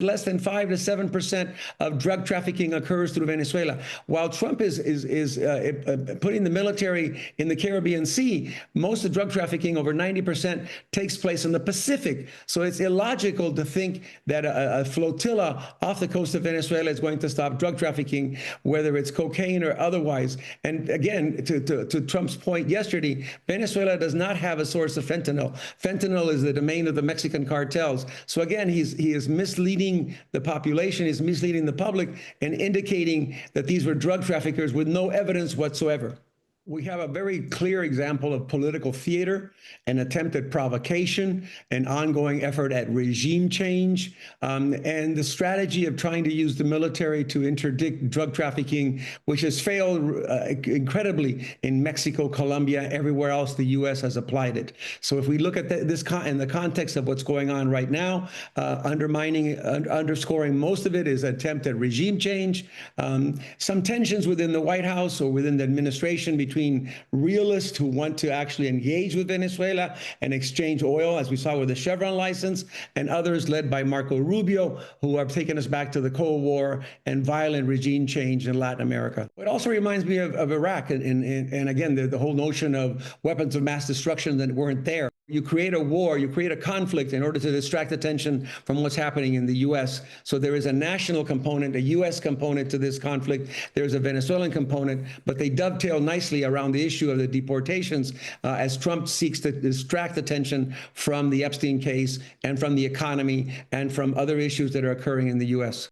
less than 5 to 7% of drug trafficking occurs through Venezuela. While Trump is putting the military in the Caribbean Sea, most of drug trafficking, over 90%, takes place in the Pacific. So it's illogical to think that a flotilla off the coast of Venezuela is going to stop drug trafficking, whether it's cocaine or otherwise. And again, to Trump's point yesterday, Venezuela does not have a source of fentanyl. Fentanyl is the domain of the Mexican cartels. So again, he is misleading the population, is misleading the public, and indicating that these were drug traffickers with no evidence whatsoever. We have a very clear example of political theater, an attempt at provocation, an ongoing effort at regime change, and the strategy of trying to use the military to interdict drug trafficking, which has failed incredibly in Mexico, Colombia, everywhere else the U.S. has applied it. So if we look at this in the context of what's going on right now, underscoring most of it is an attempt at regime change, some tensions within the White House or within the administration between realists who want to actually engage with Venezuela and exchange oil, as we saw with the Chevron license, and others led by Marco Rubio, who are taking us back to the Cold War and violent regime change in Latin America. It also reminds me of Iraq, and again, the whole notion of weapons of mass destruction that weren't there. You create a war, you create a conflict in order to distract attention from what's happening in the U.S. So there is a national component, a U.S. component to this conflict. There's a Venezuelan component, but they dovetail nicely around the issue of the deportations as Trump seeks to distract attention from the Epstein case and from the economy and from other issues that are occurring in the U.S.